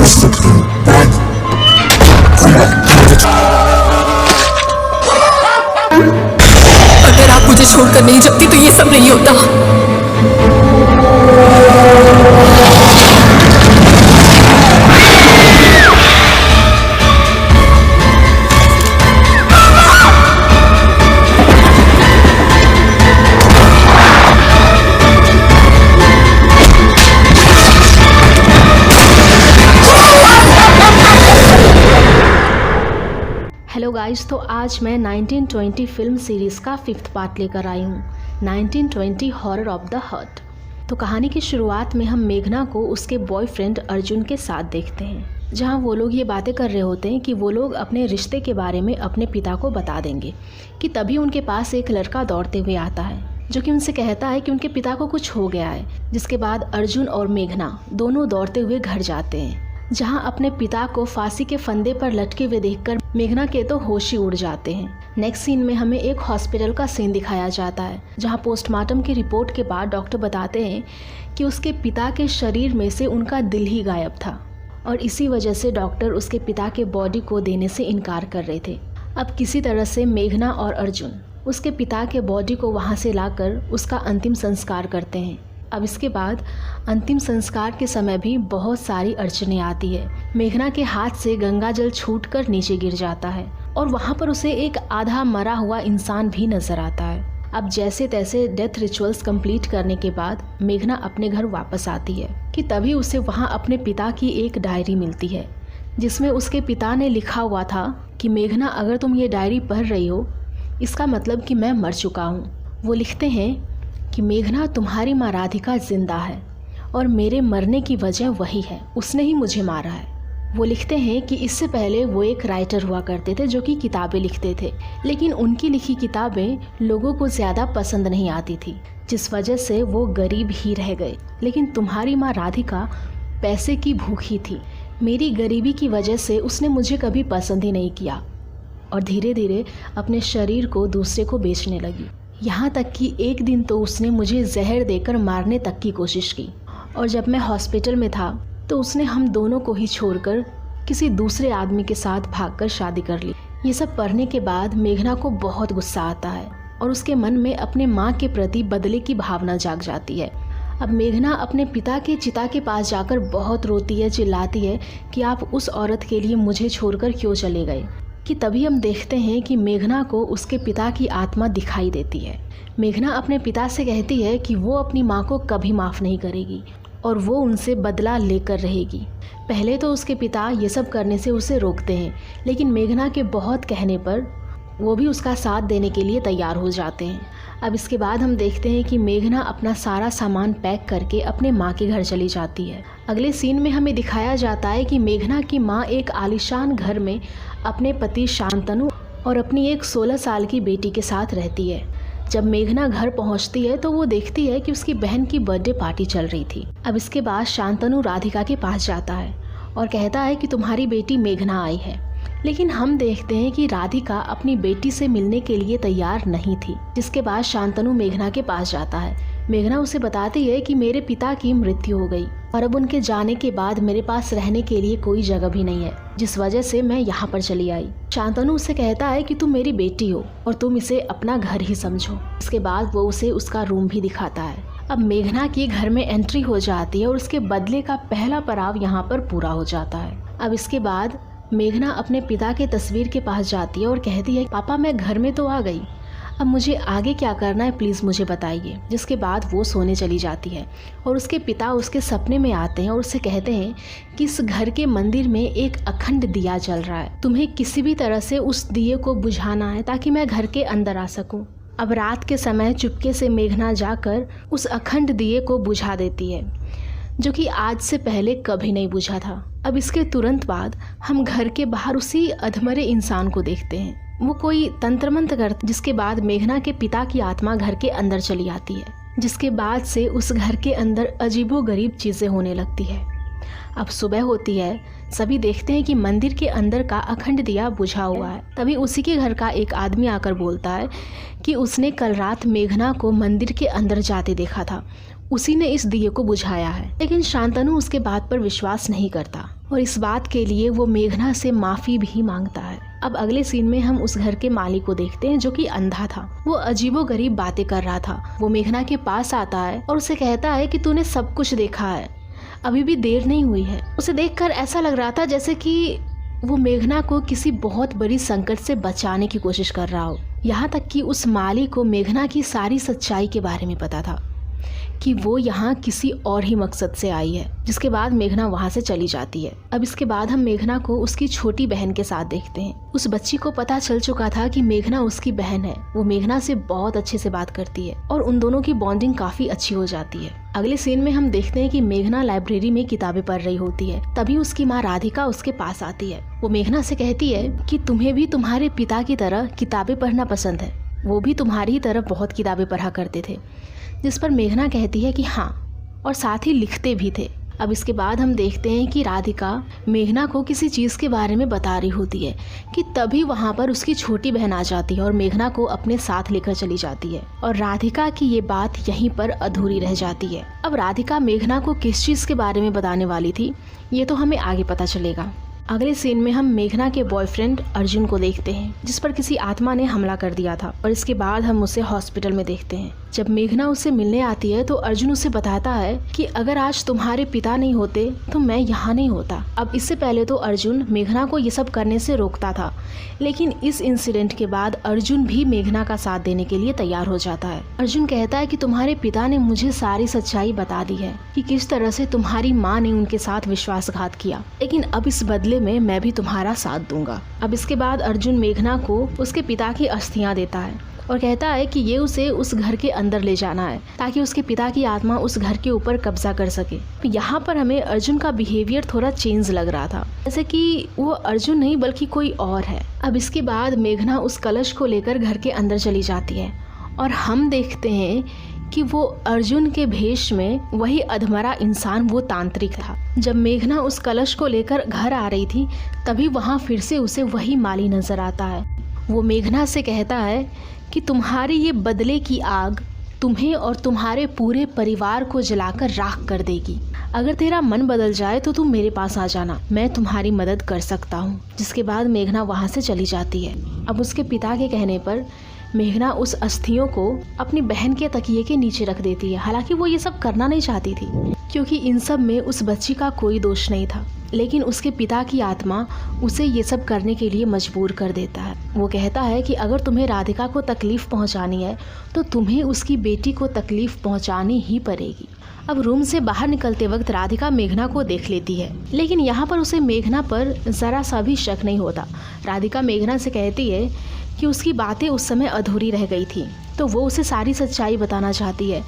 अगर आप मुझे छोड़कर नहीं जाती तो ये सब नहीं होता। हेलो गाइस, तो आज मैं 1920 फिल्म सीरीज़ का 5th पार्ट लेकर आई हूँ, 1920 हॉरर ऑफ द हर्ट। तो कहानी की शुरुआत में हम मेघना को उसके बॉयफ्रेंड अर्जुन के साथ देखते हैं, जहाँ वो लोग ये बातें कर रहे होते हैं कि वो लोग अपने रिश्ते के बारे में अपने पिता को बता देंगे। कि तभी उनके पास एक लड़का दौड़ते हुए आता है, जो कि उनसे कहता है कि उनके पिता को कुछ हो गया है। जिसके बाद अर्जुन और मेघना दोनों दौड़ते हुए घर जाते हैं, जहां अपने पिता को फांसी के फंदे पर लटके हुए देखकर मेघना के तो होश ही उड़ जाते हैं। नेक्स्ट सीन में हमें एक हॉस्पिटल का सीन दिखाया जाता है, जहां पोस्टमार्टम की रिपोर्ट के बाद डॉक्टर बताते हैं कि उसके पिता के शरीर में से उनका दिल ही गायब था, और इसी वजह से डॉक्टर उसके पिता के बॉडी को देने से इनकार कर रहे थे। अब किसी तरह से मेघना और अर्जुन उसके पिता के बॉडी को वहाँ से लाकर उसका अंतिम संस्कार करते हैं। अब इसके बाद अंतिम संस्कार के समय भी बहुत सारी अड़चनें आती है। मेघना के हाथ से गंगा जल छूटकर नीचे गिर जाता है, और वहाँ पर उसे एक आधा मरा हुआ इंसान भी नजर आता है। अब जैसे तैसे डेथ रिचुअल्स कंप्लीट करने के बाद मेघना अपने घर वापस आती है, कि तभी उसे वहाँ अपने पिता की एक डायरी मिलती है, जिसमें उसके पिता ने लिखा हुआ था कि मेघना, अगर तुम ये डायरी पढ़ रही हो, इसका मतलब कि मैं मर चुका हूँ। वो लिखते हैं कि मेघना, तुम्हारी माँ राधिका जिंदा है और मेरे मरने की वजह वही है, उसने ही मुझे मारा है। वो लिखते हैं कि इससे पहले वो एक राइटर हुआ करते थे, जो कि किताबें लिखते थे, लेकिन उनकी लिखी किताबें लोगों को ज़्यादा पसंद नहीं आती थी, जिस वजह से वो गरीब ही रह गए। लेकिन तुम्हारी माँ राधिका पैसे की भूखी थी, मेरी गरीबी की वजह से उसने मुझे कभी पसंद ही नहीं किया, और धीरे धीरे अपने शरीर को दूसरे को बेचने लगी। यहाँ तक कि एक दिन तो उसने मुझे जहर देकर मारने तक की कोशिश की, और जब मैं हॉस्पिटल में था तो उसने हम दोनों को ही छोड़कर किसी दूसरे आदमी के साथ भागकर शादी कर ली। ये सब पढ़ने के बाद मेघना को बहुत गुस्सा आता है, और उसके मन में अपने माँ के प्रति बदले की भावना जाग जाती है। अब मेघना अपने पिता के चिता के पास जाकर बहुत रोती है, चिल्लाती है कि आप उस औरत के लिए मुझे छोड़कर क्यों चले गए। कि तभी हम देखते हैं कि मेघना को उसके पिता की आत्मा दिखाई देती है। मेघना अपने पिता से कहती है कि वो अपनी माँ को कभी माफ़ नहीं करेगी, और वो उनसे बदला लेकर रहेगी। पहले तो उसके पिता ये सब करने से उसे रोकते हैं, लेकिन मेघना के बहुत कहने पर वो भी उसका साथ देने के लिए तैयार हो जाते हैं। अब इसके बाद हम देखते हैं कि मेघना अपना सारा सामान पैक करके अपने माँ के घर चली जाती है। अगले सीन में हमें दिखाया जाता है कि मेघना की माँ एक आलीशान घर में अपने पति शांतनु और अपनी एक 16 साल की बेटी के साथ रहती है। जब मेघना घर पहुंचती है तो वो देखती है कि उसकी बहन की बर्थडे पार्टी चल रही थी। अब इसके बाद शांतनु राधिका के पास जाता है और कहता है कि तुम्हारी बेटी मेघना आई है, लेकिन हम देखते हैं कि राधिका अपनी बेटी से मिलने के लिए तैयार नहीं थी। जिसके बाद शांतनु मेघना के पास जाता है। मेघना उसे बताती है कि मेरे पिता की मृत्यु हो गई, और अब उनके जाने के बाद मेरे पास रहने के लिए कोई जगह भी नहीं है, जिस वजह से मैं यहाँ पर चली आई। शांतनु उसे कहता है कि तुम मेरी बेटी हो और तुम इसे अपना घर ही समझो। इसके बाद वो उसे उसका रूम भी दिखाता है। अब मेघना की घर में एंट्री हो जाती है, और उसके बदले का पहला पड़ाव यहाँ पर पूरा हो जाता है। अब इसके बाद मेघना अपने पिता के तस्वीर के पास जाती है और कहती है, पापा मैं घर में तो आ गई, अब मुझे आगे क्या करना है प्लीज़ मुझे बताइए। जिसके बाद वो सोने चली जाती है, और उसके पिता उसके सपने में आते हैं और उससे कहते हैं कि इस घर के मंदिर में एक अखंड दिया जल रहा है, तुम्हें किसी भी तरह से उस दिए को बुझाना है ताकि मैं घर के अंदर आ सकूं। अब रात के समय चुपके से मेघना जाकर उस अखंड दिए को बुझा देती है, जो कि आज से पहले कभी नहीं बुझा था। अब इसके तुरंत बाद हम घर के बाहर उसी अधमरे इंसान को देखते हैं। वो कोई तंत्र मंत्र करता, जिसके बाद मेघना के पिता की आत्मा घर के अंदर चली आती है, जिसके बाद से उस घर के अंदर अजीबोगरीब चीज़ें होने लगती है। अब सुबह होती है, सभी देखते हैं कि मंदिर के अंदर का अखंड दिया बुझा हुआ है। तभी उसी के घर का एक आदमी आकर बोलता है कि उसने कल रात मेघना को मंदिर के अंदर जाते देखा था, उसी ने इस दिए को बुझाया है। लेकिन शांतनु उसके बात पर विश्वास नहीं करता और इस बात के लिए वो मेघना से माफ़ी भी मांगता है। अब अगले सीन में हम उस घर के मालिक को देखते हैं जो कि अंधा था। वो अजीबोगरीब बातें कर रहा था। वो मेघना के पास आता है और उसे कहता है कि तूने सब कुछ देखा है, अभी भी देर नहीं हुई है। उसे देखकर ऐसा लग रहा था जैसे कि वो मेघना को किसी बहुत बड़ी संकट से बचाने की कोशिश कर रहा हो। यहाँ तक कि उस माली को मेघना की सारी सच्चाई के बारे में पता था कि वो यहाँ किसी और ही मकसद से आई है, जिसके बाद मेघना वहाँ से चली जाती है। अब इसके बाद हम मेघना को उसकी छोटी बहन के साथ देखते हैं। उस बच्ची को पता चल चुका था कि मेघना उसकी बहन है। वो मेघना से बहुत अच्छे से बात करती है और उन दोनों की बॉन्डिंग काफी अच्छी हो जाती है। अगले सीन में हम देखते हैं कि मेघना लाइब्रेरी में किताबें पढ़ रही होती है। तभी उसकी माँ राधिका उसके पास आती है। वो मेघना से कहती है कि तुम्हें भी तुम्हारे पिता की तरह किताबें पढ़ना पसंद है, वो भी तुम्हारी तरह बहुत किताबें पढ़ा करते थे। जिस पर मेघना कहती है कि हाँ, और साथ ही लिखते भी थे। अब इसके बाद हम देखते हैं कि राधिका मेघना को किसी चीज़ के बारे में बता रही होती है कि तभी वहाँ पर उसकी छोटी बहन आ जाती है और मेघना को अपने साथ लेकर चली जाती है। और राधिका की ये बात यहीं पर अधूरी रह जाती है। अब राधिका मेघना को किस चीज़ के बारे में बताने वाली थी, ये तो हमें आगे पता चलेगा। अगले सीन में हम मेघना के बॉयफ्रेंड अर्जुन को देखते हैं, जिस पर किसी आत्मा ने हमला कर दिया था। और इसके बाद हम उसे हॉस्पिटल में देखते हैं। जब मेघना उसे मिलने आती है तो अर्जुन उसे बताता है कि अगर आज तुम्हारे पिता नहीं होते तो मैं यहाँ नहीं होता। अब इससे पहले तो अर्जुन मेघना को ये सब करने से रोकता था, लेकिन इस इंसिडेंट के बाद अर्जुन भी मेघना का साथ देने के लिए तैयार हो जाता है। अर्जुन कहता है कि तुम्हारे पिता ने मुझे सारी सच्चाई बता दी है कि किस तरह से तुम्हारी माँ ने उनके साथ विश्वासघात किया, लेकिन अब इस बदले में मैं भी तुम्हारा साथ दूंगा। अब इसके बाद अर्जुन मेघना को उसके पिता की अस्थियां देता है और कहता है कि ये उसे उस घर के अंदर ले जाना है ताकि उसके पिता की आत्मा उस घर के ऊपर कब्जा कर सके। यहाँ पर हमें अर्जुन का बिहेवियर थोड़ा चेंज लग रहा था, जैसे कि वो अर्जुन नहीं बल्कि कोई और है। अब इसके बाद मेघना उस कलश को लेकर घर के अंदर चली जाती है और हम देखते हैं कि वो अर्जुन के भेष में वही अधमरा इंसान, वो तांत्रिक था। जब मेघना उस कलश को लेकर घर आ रही थी तभी वहाँ फिर से उसे वही माली नजर आता है। वो मेघना से कहता है कि तुम्हारी ये बदले की आग तुम्हें और तुम्हारे पूरे परिवार को जलाकर राख कर देगी। अगर तेरा मन बदल जाए तो तुम मेरे पास आ जाना, मैं तुम्हारी मदद कर सकता हूँ। जिसके बाद मेघना वहाँ से चली जाती है। अब उसके पिता के कहने पर मेघना उस अस्थियों को अपनी बहन के तकिए के नीचे रख देती है। हालांकि वो ये सब करना नहीं चाहती थी, क्योंकि इन सब में उस बच्ची का कोई दोष नहीं था, लेकिन उसके पिता की आत्मा उसे ये सब करने के लिए मजबूर कर देता है। वो कहता है कि अगर तुम्हें राधिका को तकलीफ पहुंचानी है तो तुम्हें उसकी बेटी को तकलीफ पहुंचानी ही पड़ेगी। अब रूम से बाहर निकलते वक्त राधिका मेघना को देख लेती है, लेकिन यहाँ पर उसे मेघना पर जरा सा भी शक नहीं होता। राधिका मेघना से कहती है कि उसकी बातें उस समय अधूरी रह गई थी, तो वो उसे सारी सच्चाई बताना चाहती है।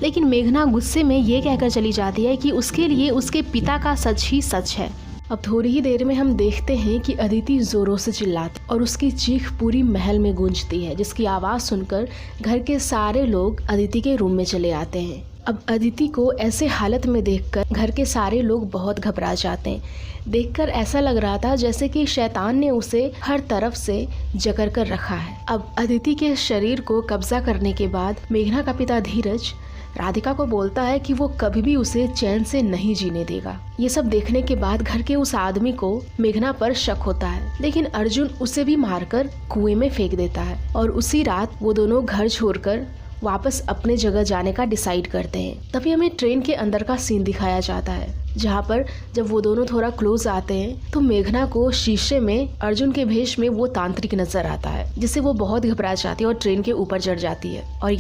लेकिन मेघना गुस्से में ये कहकर चली जाती है कि उसके लिए उसके पिता का सच ही सच है। अब थोड़ी ही देर में हम देखते हैं कि अदिति जोरों से चिल्लाती और उसकी चीख पूरी महल में गूंजती है, जिसकी आवाज़ सुनकर घर के सारे लोग अदिति के रूम में चले आते हैं। अब अदिति को ऐसे हालत में देखकर घर के सारे लोग बहुत घबरा जाते हैं। देखकर ऐसा लग रहा था जैसे कि शैतान ने उसे हर तरफ से जकड़ कर रखा है। अब अदिति के शरीर को कब्जा करने के बाद मेघना का पिता धीरज राधिका को बोलता है कि वो कभी भी उसे चैन से नहीं जीने देगा। ये सब देखने के बाद घर के उस आदमी को मेघना पर शक होता है, लेकिन अर्जुन उसे भी मारकर कुएं में फेंक देता है। और उसी रात वो दोनों घर छोड़कर वापस अपने जगह जाने का डिसाइड करते हैं। तभी हमें ट्रेन के अंदर का सीन दिखाया जाता है, जहाँ पर जब वो दोनों थोड़ा क्लोज आते हैं तो मेघना को शीशे में अर्जुन के भेष में वो तांत्रिक नजर आता है, जिससे वो बहुत घबरा जाती है और ट्रेन के ऊपर चढ़ जाती है। और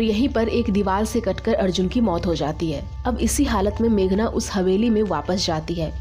यहीं पर एक दीवार से कटकर अर्जुन की मौत हो जाती है। अब इसी हालत में मेघना उस हवेली में वापस जाती है।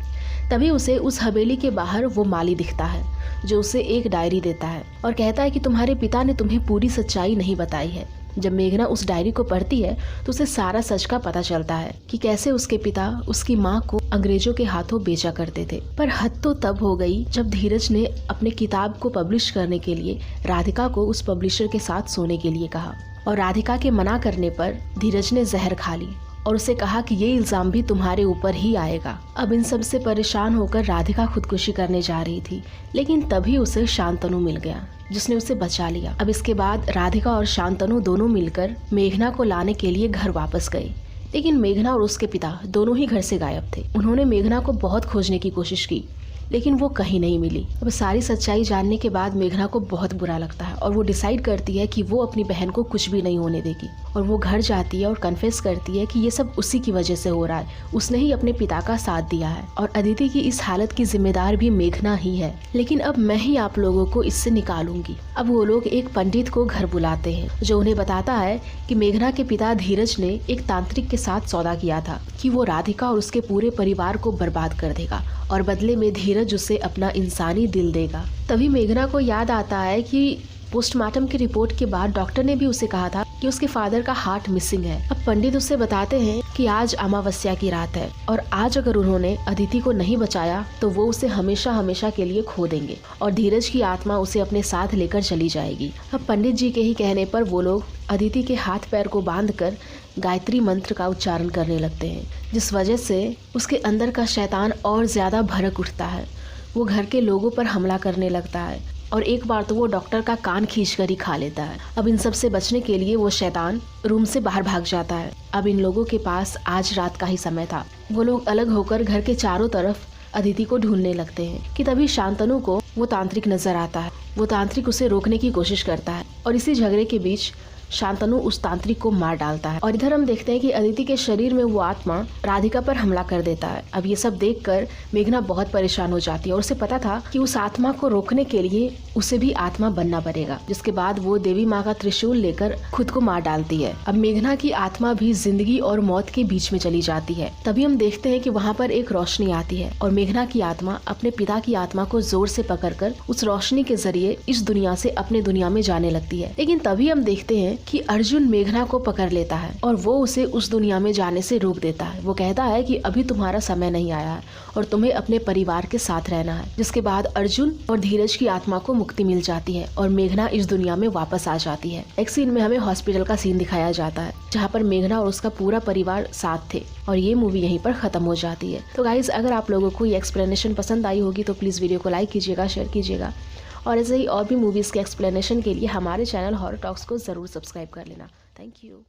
तभी उसे उस हवेली के बाहर वो माली दिखता है, जो उसे एक डायरी देता है और कहता है कि तुम्हारे पिता ने तुम्हें पूरी सच्चाई नहीं बताई है। जब मेघना उस डायरी को पढ़ती है तो उसे सारा सच का पता चलता है कि कैसे उसके पिता उसकी माँ को अंग्रेजों के हाथों बेचा करते थे। पर हद तो तब हो गई जब धीरज ने अपने किताब को पब्लिश करने के लिए राधिका को उस पब्लिशर के साथ सोने के लिए कहा, और राधिका के मना करने पर धीरज ने जहर खा ली और उसे कहा कि ये इल्जाम भी तुम्हारे ऊपर ही आएगा। अब इन सब से परेशान होकर राधिका खुदकुशी करने जा रही थी, लेकिन तभी उसे शांतनु मिल गया, जिसने उसे बचा लिया। अब इसके बाद राधिका और शांतनु दोनों मिलकर मेघना को लाने के लिए घर वापस गए, लेकिन मेघना और उसके पिता दोनों ही घर से गायब थे। उन्होंने मेघना को बहुत खोजने की कोशिश की, लेकिन वो कहीं नहीं मिली। अब सारी सच्चाई जानने के बाद मेघना को बहुत बुरा लगता है और वो डिसाइड करती है कि वो अपनी बहन को कुछ भी नहीं होने देगी। और वो घर जाती है और कन्फेस करती है कि ये सब उसी की वजह से हो रहा है, उसने ही अपने पिता का साथ दिया है और अदिति की इस हालत की जिम्मेदार भी मेघना ही है। लेकिन अब मैं ही आप लोगों को इससे निकालूंगी। अब वो लोग एक पंडित को घर बुलाते हैं जो उन्हें बताता है कि मेघना के पिता धीरज ने एक तांत्रिक के साथ सौदा किया था कि वो राधिका और उसके पूरे परिवार को बर्बाद कर देगा और बदले में धीरज उसे अपना इंसानी दिल देगा। तभी मेघना को याद आता है कि पोस्टमार्टम की रिपोर्ट के बाद डॉक्टर ने भी उसे कहा था कि उसके फादर का हार्ट मिसिंग है। अब पंडित उसे बताते हैं कि आज अमावस्या की रात है और आज अगर उन्होंने अदिति को नहीं बचाया तो वो उसे हमेशा हमेशा के लिए खो देंगे और धीरज की आत्मा उसे अपने साथ लेकर चली जाएगी। अब पंडित जी के ही कहने पर वो लोग अदिति के हाथ पैर को बांधकर गायत्री मंत्र का उच्चारण करने लगते हैं, जिस वजह से उसके अंदर का शैतान और ज्यादा भड़क उठता है। वो घर के लोगों पर हमला करने लगता है और एक बार तो वो डॉक्टर का कान खींचकर ही खा लेता है। अब इन सब से बचने के लिए वो शैतान रूम से बाहर भाग जाता है। अब इन लोगों के पास आज रात का ही समय था। वो लोग अलग होकर घर के चारों तरफ अदिति को ढूंढने लगते हैं कि तभी शांतनु को वो तांत्रिक नजर आता है। वो तांत्रिक उसे रोकने की कोशिश करता है और इसी झगड़े के बीच शांतनु उस तांत्रिक को मार डालता है। और इधर हम देखते हैं कि अदिति के शरीर में वो आत्मा राधिका पर हमला कर देता है। अब ये सब देखकर मेघना बहुत परेशान हो जाती है और उसे पता था कि उस आत्मा को रोकने के लिए उसे भी आत्मा बनना पड़ेगा, जिसके बाद वो देवी माँ का त्रिशूल लेकर खुद को मार डालती है। अब मेघना की आत्मा भी जिंदगी और मौत के बीच में चली जाती है। तभी हम देखते हैं कि वहाँ पर एक रोशनी आती है और मेघना की आत्मा अपने पिता की आत्मा को जोर से पकड़कर उस रोशनी के जरिए इस दुनिया से अपने दुनिया में जाने लगती है। लेकिन तभी हम देखते हैं कि अर्जुन मेघना को पकड़ लेता है और वो उसे उस दुनिया में जाने से रोक देता है। वो कहता है कि अभी तुम्हारा समय नहीं आया है और तुम्हें अपने परिवार के साथ रहना है। जिसके बाद अर्जुन और धीरज की आत्मा को मुक्ति मिल जाती है और मेघना इस दुनिया में वापस आ जाती है। एक सीन में हमें हॉस्पिटल का सीन दिखाया जाता है जहाँ पर मेघना और उसका पूरा परिवार साथ थे और ये मूवी यहीं पर खत्म हो जाती है। तो गाइज, अगर आप लोगों को ये एक्सप्लेनेशन पसंद आई होगी तो प्लीज वीडियो को लाइक कीजिएगा, शेयर कीजिएगा और ऐसे ही और भी मूवीज के एक्सप्लेनेशन के लिए हमारे चैनल हॉरर टॉक्स को जरूर सब्सक्राइब कर लेना। Thank you.